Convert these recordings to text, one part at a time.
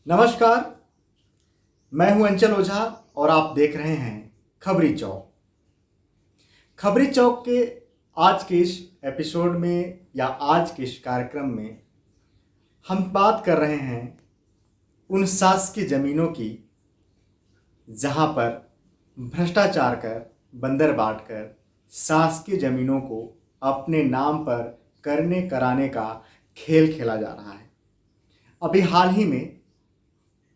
नमस्कार। मैं हूं अंचल ओझा और आप देख रहे हैं खबरी चौक। खबरी चौक के आज के इस एपिसोड में या आज के इस कार्यक्रम में हम बात कर रहे हैं उन शासकीय जमीनों की जहां पर भ्रष्टाचार कर, बंदर बांट कर शासकीय जमीनों को अपने नाम पर करने कराने का खेल खेला जा रहा है। अभी हाल ही में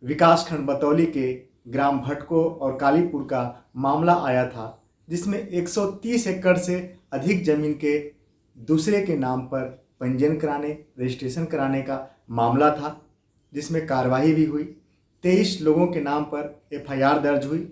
विकासखंड बतौली के ग्राम भटको और कालीपुर का मामला आया था, जिसमें 130 एकड़ से अधिक जमीन के दूसरे के नाम पर पंजीयन कराने, रजिस्ट्रेशन कराने का मामला था, जिसमें कार्रवाई भी हुई। 23 लोगों के नाम पर एफआईआर दर्ज हुई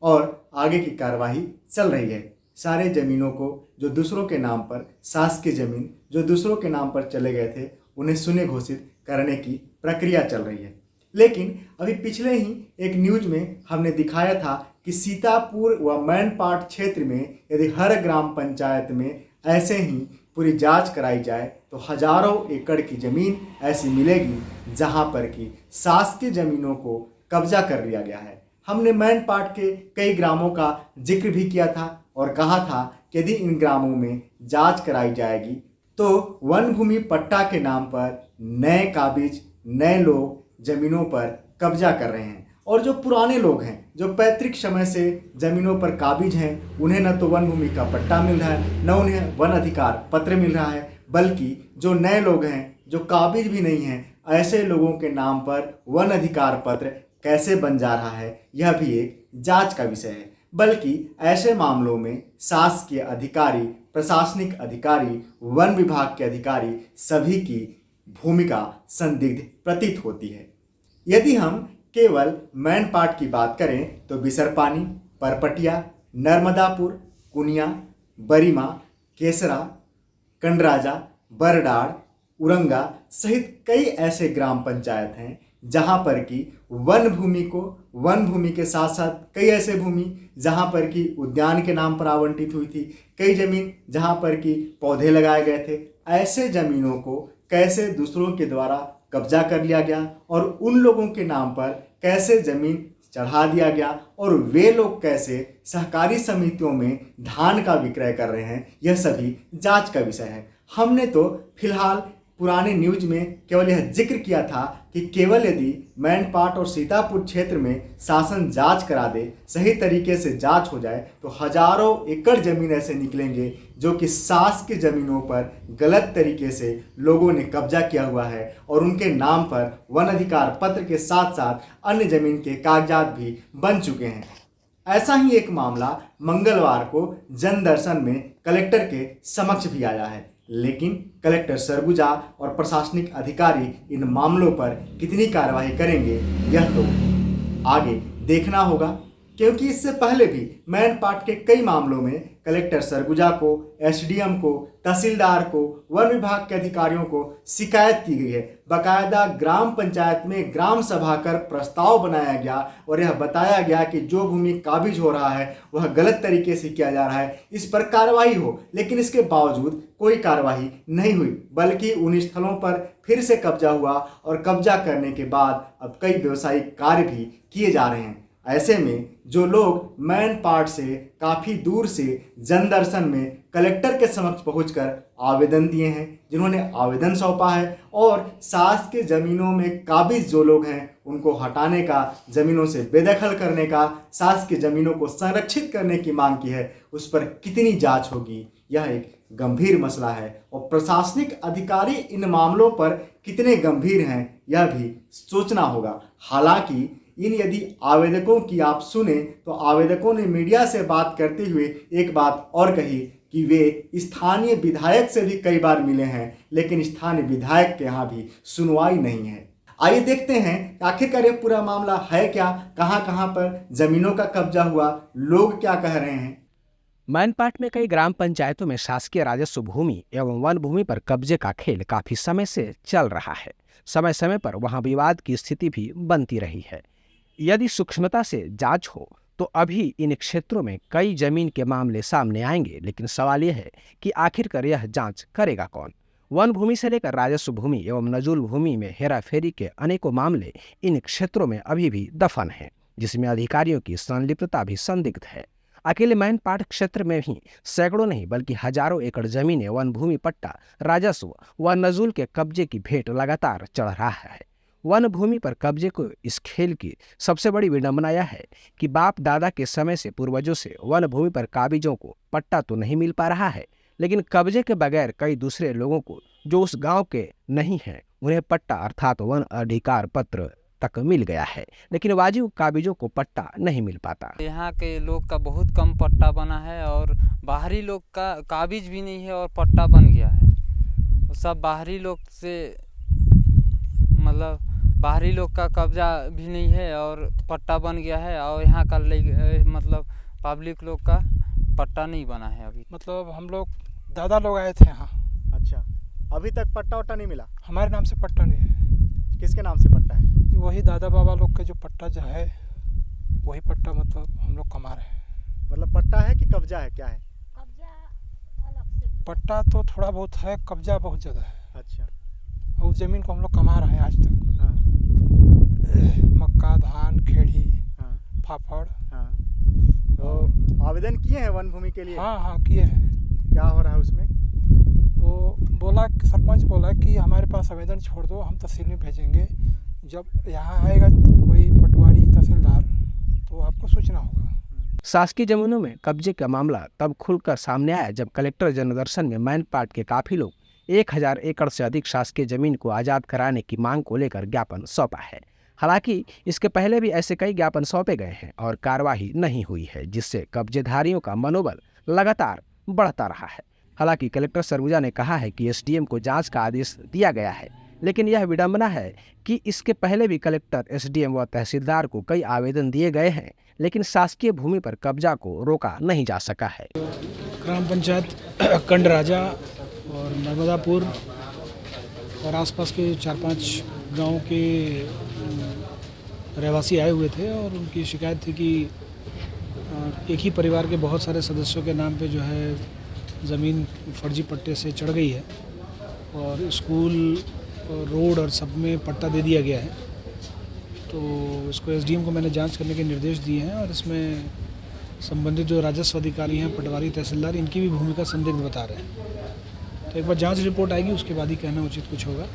और आगे की कार्रवाई चल रही है। सारे ज़मीनों को जो दूसरों के नाम पर, शासकीय ज़मीन जो दूसरों के नाम पर चले गए थे, उन्हें शून्य घोषित करने की प्रक्रिया चल रही है। लेकिन अभी पिछले ही एक न्यूज में हमने दिखाया था कि सीतापुर व मैनपाट क्षेत्र में यदि हर ग्राम पंचायत में ऐसे ही पूरी जांच कराई जाए तो हजारों एकड़ की ज़मीन ऐसी मिलेगी जहां पर कि शासकीय ज़मीनों को कब्जा कर लिया गया है। हमने मैनपाट के कई ग्रामों का जिक्र भी किया था और कहा था कि यदि इन ग्रामों में जांच कराई जाएगी तो वन भूमि पट्टा के नाम पर नए काबिज, नए लोग जमीनों पर कब्जा कर रहे हैं और जो पुराने लोग हैं, जो पैतृक समय से जमीनों पर काबिज हैं, उन्हें न तो वन भूमि का पट्टा मिल रहा है, न उन्हें वन अधिकार पत्र मिल रहा है, बल्कि जो नए लोग हैं, जो काबिज भी नहीं हैं, ऐसे लोगों के नाम पर वन अधिकार पत्र कैसे बन जा रहा है, यह भी एक जांच का विषय है। बल्कि ऐसे मामलों में शासकीय अधिकारी, प्रशासनिक अधिकारी, वन विभाग के अधिकारी सभी की भूमिका संदिग्ध प्रतीत होती है। यदि हम केवल मैनपाट की बात करें तो बिसरपानी, परपटिया, नर्मदापुर, कुनिया, बरीमा, केसरा, कंडराजा, बरडाड़, उरंगा सहित कई ऐसे ग्राम पंचायत हैं जहां पर कि वन भूमि को, वन भूमि के साथ साथ कई ऐसे भूमि जहां पर कि उद्यान के नाम पर आवंटित हुई थी, कई जमीन जहां पर कि पौधे लगाए गए थे, ऐसे जमीनों को कैसे दूसरों के द्वारा कब्जा कर लिया गया और उन लोगों के नाम पर कैसे जमीन चढ़ा दिया गया और वे लोग कैसे सहकारी समितियों में धान का विक्रय कर रहे हैं, यह सभी जांच का विषय है। हमने तो फिलहाल पुराने न्यूज में केवल यह जिक्र किया था कि केवल यदि मैनपाट और सीतापुर क्षेत्र में शासन जांच करा दे, सही तरीके से जांच हो जाए तो हजारों एकड़ जमीन ऐसे निकलेंगे जो कि शासकीय जमीनों पर गलत तरीके से लोगों ने कब्जा किया हुआ है और उनके नाम पर वन अधिकार पत्र के साथ साथ अन्य जमीन के कागजात भी बन चुके हैं। ऐसा ही एक मामला मंगलवार को जनदर्शन में कलेक्टर के समक्ष भी आया है, लेकिन कलेक्टर सरगुजा और प्रशासनिक अधिकारी इन मामलों पर कितनी कार्रवाई करेंगे यह तो आगे देखना होगा, क्योंकि इससे पहले भी मैनपाट के कई मामलों में कलेक्टर सरगुजा को, एसडीएम को, तहसीलदार को, वन विभाग के अधिकारियों को शिकायत की गई है। बाकायदा ग्राम पंचायत में ग्राम सभा कर प्रस्ताव बनाया गया और यह बताया गया कि जो भूमि काबिज हो रहा है वह गलत तरीके से किया जा रहा है, इस पर कार्रवाई हो। लेकिन इसके बावजूद कोई कार्रवाई नहीं हुई, बल्कि उन स्थलों पर फिर से कब्जा हुआ और कब्जा करने के बाद अब कई व्यवसायिक कार्य भी किए जा रहे हैं। ऐसे में जो लोग मैनपाट से काफ़ी दूर से जनदर्शन में कलेक्टर के समक्ष पहुंचकर आवेदन दिए हैं, जिन्होंने आवेदन सौंपा है और शासकीय ज़मीनों में काबिज जो लोग हैं उनको हटाने का, ज़मीनों से बेदखल करने का, शासकीय ज़मीनों को संरक्षित करने की मांग की है, उस पर कितनी जांच होगी यह एक गंभीर मसला है और प्रशासनिक अधिकारी इन मामलों पर कितने गंभीर हैं यह भी सोचना होगा। हालांकि इन यदि आवेदकों की आप सुने तो आवेदकों ने मीडिया से बात करते हुए एक बात और कही कि वे स्थानीय विधायक से भी कई बार मिले हैं, लेकिन स्थानीय विधायक के यहाँ भी सुनवाई नहीं है। आइए देखते हैं आखिरकार यह पूरा मामला है क्या, कहाँ कहाँ पर जमीनों का कब्जा हुआ, लोग क्या कह रहे हैं। मैनपाट में कई ग्राम पंचायतों में शासकीय राजस्व भूमि एवं वन भूमि पर कब्जे का खेल काफी समय से चल रहा है। समय समय पर वहां विवाद की स्थिति भी बनती रही है। यदि सूक्ष्मता से जांच हो तो अभी इन क्षेत्रों में कई जमीन के मामले सामने आएंगे, लेकिन सवाल यह है कि आखिरकार यह जांच करेगा कौन। वन भूमि से लेकर राजस्व भूमि एवं नजूल भूमि में हेराफेरी के अनेकों मामले इन क्षेत्रों में अभी भी दफन हैं, जिसमें अधिकारियों की संलिप्तता भी संदिग्ध है। अकेले मैनपाट क्षेत्र में भी सैकड़ों नहीं बल्कि हजारों एकड़ जमीनें वन भूमि पट्टा राजस्व व नजूल के कब्जे की भेंट लगातार चढ़ रहा है। वन भूमि पर कब्जे को इस खेल की सबसे बड़ी विडंबना यह है कि बाप दादा के समय से पूर्वजों से वन भूमि पर काबिजों को पट्टा तो नहीं मिल पा रहा है, लेकिन कब्जे के बगैर कई दूसरे लोगों को जो उस गांव के नहीं हैं उन्हें पट्टा अर्थात वन अधिकार पत्र तक मिल गया है, लेकिन वाजिब काबिजों को पट्टा नहीं मिल पाता। यहाँ के लोग का बहुत कम पट्टा बना है और बाहरी लोग का काबिज भी नहीं है और पट्टा बन गया है। सब बाहरी लोग से मतलब बाहरी लोग का कब्जा भी नहीं है और पट्टा बन गया है और यहाँ का मतलब पब्लिक लोग का पट्टा नहीं बना है अभी। मतलब हम लोग दादा लोग आए थे यहाँ। अच्छा, अभी तक पट्टा वट्टा नहीं मिला? हमारे नाम से पट्टा नहीं है। किसके नाम से पट्टा है? वही दादा बाबा लोग का जो पट्टा जो है वही पट्टा मतलब हम लोग कमा रहे हैं। मतलब पट्टा है कि कब्जा है, क्या है? कब्जा अलग से। पट्टा तो थोड़ा बहुत है, कब्जा बहुत ज़्यादा है। अच्छा, और उस ज़मीन को हम लोग कमा रहे हैं आज तक। हाँ मक्का, धान, खेड़ी, हाँ फाफड़। हाँ। तो आवेदन किए हैं वन भूमि के लिए? हाँ किए हैं। क्या हो रहा है उसमें? तो बोला कि सरपंच बोला कि हमारे पास आवेदन छोड़ दो, हम तहसील में भेजेंगे। जब यहाँ आएगा कोई पटवारी तहसीलदार तो आपको सूचना होगा। शासकीय जमीनों में कब्जे का मामला तब खुलकर सामने आया जब कलेक्टर जनदर्शन में मैनपाट के काफी लोग 1000 एकड़ से अधिक शासकीय जमीन को आजाद कराने की मांग को लेकर ज्ञापन सौंपा है। हालांकि इसके पहले भी ऐसे कई ज्ञापन सौंपे गए हैं और कार्रवाई नहीं हुई है, जिससे कब्जेधारियों का मनोबल लगातार बढ़ता रहा है। हालांकि कलेक्टर सरगुजा ने कहा है कि एसडीएम को जांच का आदेश दिया गया है, लेकिन यह विडंबना है कि इसके पहले भी कलेक्टर, एसडीएम व तहसीलदार को कई आवेदन दिए गए हैं, लेकिन शासकीय भूमि पर कब्जा को रोका नहीं जा सका है। ग्राम पंचायत कंडराजा और नर्मदापुर और आसपास के 4-5 गांव के रहवासी आए हुए थे और उनकी शिकायत थी कि एक ही परिवार के बहुत सारे सदस्यों के नाम पे जो है ज़मीन फर्जी पट्टे से चढ़ गई है और स्कूल और रोड और सब में पट्टा दे दिया गया है। तो इसको एसडीएम को मैंने जांच करने के निर्देश दिए हैं और इसमें संबंधित जो राजस्व अधिकारी हैं, पटवारी, तहसीलदार, इनकी भी भूमिका संदिग्ध बता रहे हैं। तो एक बार जांच रिपोर्ट आएगी उसके बाद ही कहना उचित कुछ होगा।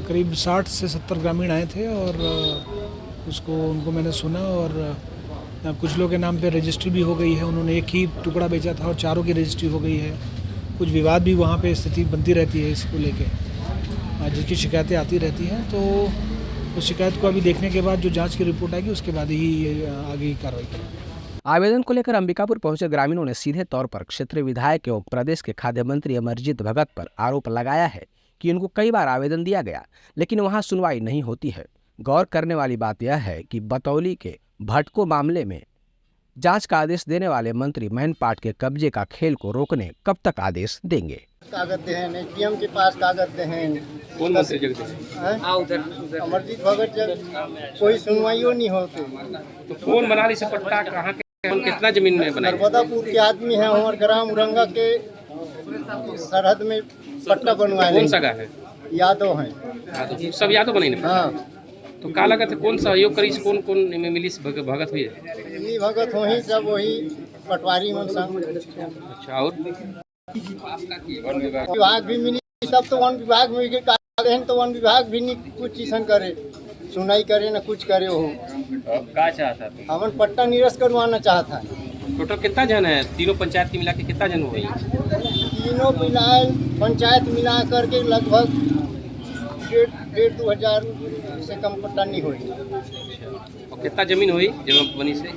करीब 60 से 70 ग्रामीण आए थे और उनको मैंने सुना और कुछ लोगों के नाम पे रजिस्ट्री भी हो गई है। उन्होंने एक ही टुकड़ा बेचा था और चारों की रजिस्ट्री हो गई है। कुछ विवाद भी वहाँ पे स्थिति बनती रहती है इसको लेके, जिसकी शिकायतें आती रहती हैं। तो उस शिकायत को अभी देखने के बाद जो जांच की रिपोर्ट आएगी उसके बाद ही आगे की कार्रवाई करेंगे। आवेदन को लेकर अंबिकापुर पहुंचे ग्रामीणों ने सीधे तौर पर क्षेत्रीय विधायक एवं प्रदेश के खाद्य मंत्री अमरजीत भगत पर आरोप लगाया है कि इनको कई बार आवेदन दिया गया, लेकिन वहां सुनवाई नहीं होती है। गौर करने वाली बात यह है कि बतौली के भटको मामले में जांच का आदेश देने वाले मंत्री मैनपाट के कब्जे का खेल को रोकने कब तक आदेश देंगे? कागज हैं, एसडीएम के पास कागज हैं। कौन मंत्री जगदीश? अमरजीत भगत जब कोई सुनवाइयो नहीं होती। तो कौन बना ली से पट्टा, कहाँ के, कितना जमीन में बनाई? नर्मदापुर के आदमी हैं, हमारे ग्राम उरंगा के सरहद में पट्टा बनवाए। कौन सा गाँव है? यादव हैं। हाँ, तो सब यादव बने ना। हाँ, तो का लगा था कौन सहयोग करी, कौन में मिली भगत हुई है? इन्हीं भगत वही सब वही पटवारी मन संग। अच्छा, और विभाग भी मिली, सब तो वन विभाग में के कागज हैं, तो वन विभाग भी नहीं कुछ चीज करे, सुनाई करे ना कुछ करे। हो क्या चाहता था? हमन पट्टा निरस्त करवाना चाहता है। टोटल कितना जन है? तीनों पंचायत की मिला के कितना जन हुई? तीनों मिलाए पंचायत मिला करके लगभग 1,500-2 हजार से कम पट्टा नहीं हुई। और कितना जमीन हुई जब बनी से?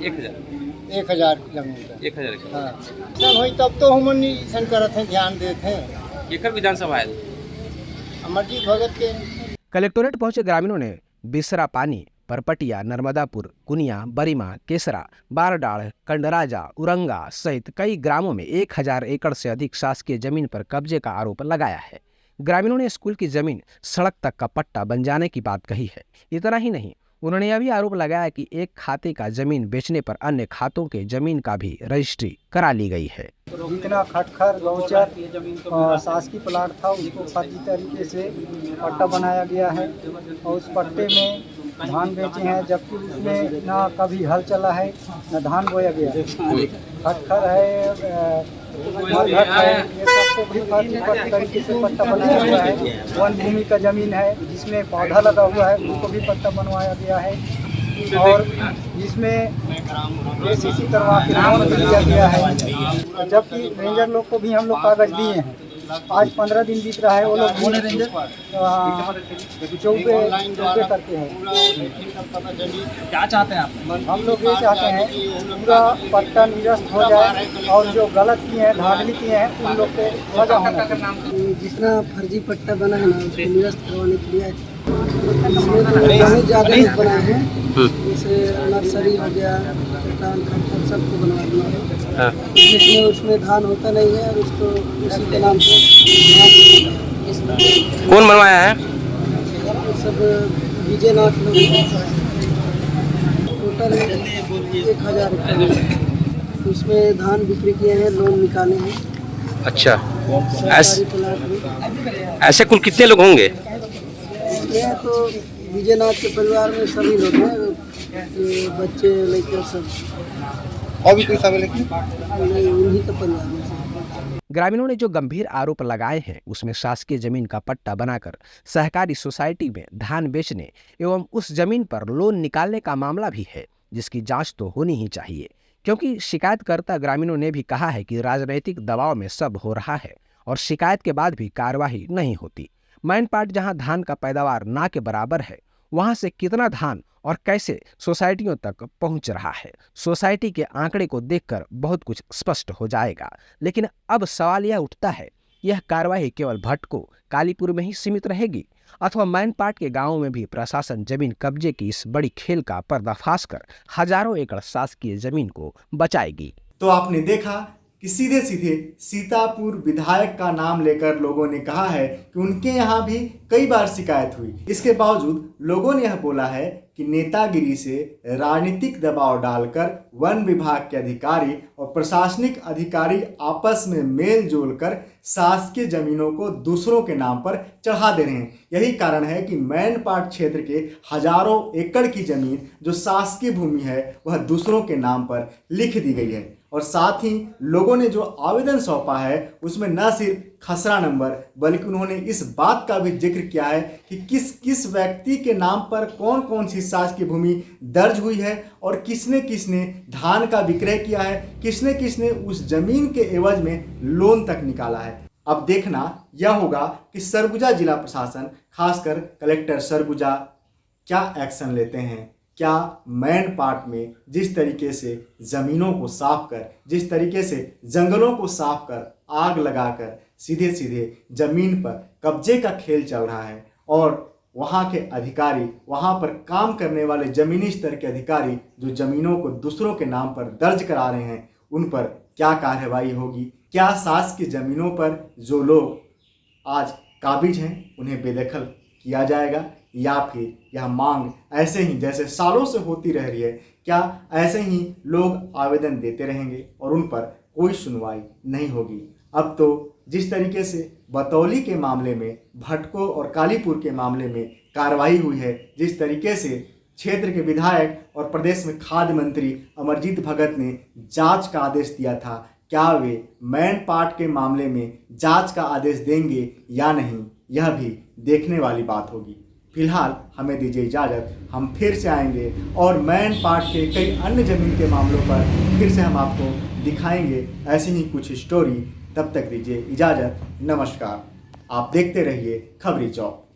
1000 जमीन का। 1000 का। हाँ, सब हुई तब तो हम निरीक्षण करते हैं, ध्यान देते हैं। एकर विधानसभा है अमरजीत भगत के। कलेक्टोरेट पहुंचे ग्रामीणों ने बिसरा पानी, परपटिया, नर्मदापुर, कुनिया, बरीमा, केसरा, बारडाढ़, कंडराजा, उरंगा सहित कई ग्रामों में 1000 एकड़ से अधिक शासकीय जमीन पर कब्जे का आरोप लगाया है। ग्रामीणों ने स्कूल की जमीन सड़क तक का पट्टा बन जाने की बात कही है। इतना ही नहीं, उन्होंने यह भी आरोप लगाया कि एक खाते का जमीन बेचने पर अन्य खातों के जमीन का भी रजिस्ट्री करा ली गई है। जितना खटखर गौचर शासकीय प्लाट था उसको फर्जी तरीके से पट्टा बनाया गया है और उस पट्टे में धान बेचे हैं, जबकि उसमें ना कभी हल चला है न धान बोया गया है। खटखर है, मरघट है, ये सबको भी फर्जी तरीके से पट्टा बनाया गया है। वन भूमि का जमीन है जिसमें पौधा लगा हुआ है उसको भी पट्टा बनवाया गया है और जिसमें KCC करवा के लोन भी दिया गया है, जबकि रेंजर लोग को भी हम लोग कागज दिए हैं। आज 15 दिन बीत रहा है, वो लोग चौके करते हैं। क्या चाहते हैं आप? हम लोग ये चाहते हैं पूरा पट्टा निरस्त हो जाए और जो गलत किए हैं, धांधली किए हैं, उन लोग को सजा होना चाहिए। जितना फर्जी पट्टा बना है ना उसको निरस्त करवाने के लिए इसमें तो बहुत ज़्यादा लोग बनाए हैं, जैसे नर्सरी हो गया, चट्टान खट्टर सबको बनवाना है, जिसमें उसमें धान होता नहीं है और उसको उसी के नाम से कौन बनवाया है? सब विजयनाथ लोग टोटल 1000 रुपये उसमें धान बिक्री किए हैं, लोन निकाले हैं। अच्छा, सरकारी प्लाट में ऐसे कुल कितने लोग होंगे? ये तो विजयनाथ के परिवार में सभी लोग हैं, ये बच्चे लड़के सब। और भी कोई शामिल है? नहीं, उन्हीं का परिवार में से। ग्रामीणों ने जो गंभीर आरोप लगाए हैं उसमें शासकीय जमीन का पट्टा बनाकर सहकारी सोसाइटी में धान बेचने एवं उस जमीन पर लोन निकालने का मामला भी है, जिसकी जांच तो होनी ही चाहिए, क्योंकि शिकायतकर्ता ग्रामीणों ने भी कहा है कि राजनीतिक दबाव में सब हो रहा है और शिकायत के बाद भी कार्रवाई नहीं होती। मैनपाट जहां धान का पैदावार ना के बराबर है, वहां से कितना धान और कैसे सोसाइटियों तक पहुंच रहा है, सोसाइटी के आंकड़े को देखकर बहुत कुछ स्पष्ट हो जाएगा। लेकिन अब सवाल यह उठता है, यह कार्रवाई केवल भटको कालीपुर में ही सीमित रहेगी अथवा मैनपाट के गांवों में भी प्रशासन जमीन कब्जे की इस बड़ी खेल का पर्दाफाश कर हजारों एकड़ शासकीय जमीन को बचाएगी। तो आपने देखा कि सीधे सीधे सीतापुर विधायक का नाम लेकर लोगों ने कहा है कि उनके यहाँ भी कई बार शिकायत हुई। इसके बावजूद लोगों ने यह बोला है कि नेतागिरी से राजनीतिक दबाव डालकर वन विभाग के अधिकारी और प्रशासनिक अधिकारी आपस में मेल जोल कर शासकीय जमीनों को दूसरों के नाम पर चढ़ा दे रहे हैं। यही कारण है कि मैनपाट क्षेत्र के हजारों एकड़ की जमीन जो शासकीय भूमि है वह दूसरों के नाम पर लिख दी गई है और साथ ही लोगों ने जो आवेदन सौंपा है उसमें न सिर्फ खसरा नंबर बल्कि उन्होंने इस बात का भी जिक्र किया है कि किस किस व्यक्ति के नाम पर कौन कौन सी शासकीय भूमि दर्ज हुई है और किसने किसने धान का विक्रय किया है, किसने किसने उस जमीन के एवज में लोन तक निकाला है। अब देखना यह होगा कि सरगुजा जिला प्रशासन खासकर कलेक्टर सरगुजा क्या एक्शन लेते हैं। क्या मैनपाट में जिस तरीके से ज़मीनों को साफ कर, जिस तरीके से जंगलों को साफ कर आग लगाकर सीधे सीधे ज़मीन पर कब्जे का खेल चल रहा है और वहाँ के अधिकारी, वहाँ पर काम करने वाले ज़मीनी स्तर के अधिकारी जो ज़मीनों को दूसरों के नाम पर दर्ज करा रहे हैं, उन पर क्या कार्रवाई होगी? क्या शासकीय ज़मीनों पर जो लोग आज काबिज हैं उन्हें बेदखल किया जाएगा या फिर यह मांग ऐसे ही जैसे सालों से होती रह रही है, क्या ऐसे ही लोग आवेदन देते रहेंगे और उन पर कोई सुनवाई नहीं होगी? अब तो जिस तरीके से बतौली के मामले में, भटको और कालीपुर के मामले में कार्रवाई हुई है, जिस तरीके से क्षेत्र के विधायक और प्रदेश में खाद्य मंत्री अमरजीत भगत ने जांच का आदेश दिया था, क्या वे मैनपाट के मामले में जांच का आदेश देंगे या नहीं, यह भी देखने वाली बात होगी। फिलहाल हमें दीजिए इजाज़त, हम फिर से आएंगे और मैनपाट के कई अन्य ज़मीन के मामलों पर फिर से हम आपको दिखाएंगे ऐसी ही कुछ स्टोरी। तब तक दीजिए इजाज़त, नमस्कार। आप देखते रहिए खबरी चौक।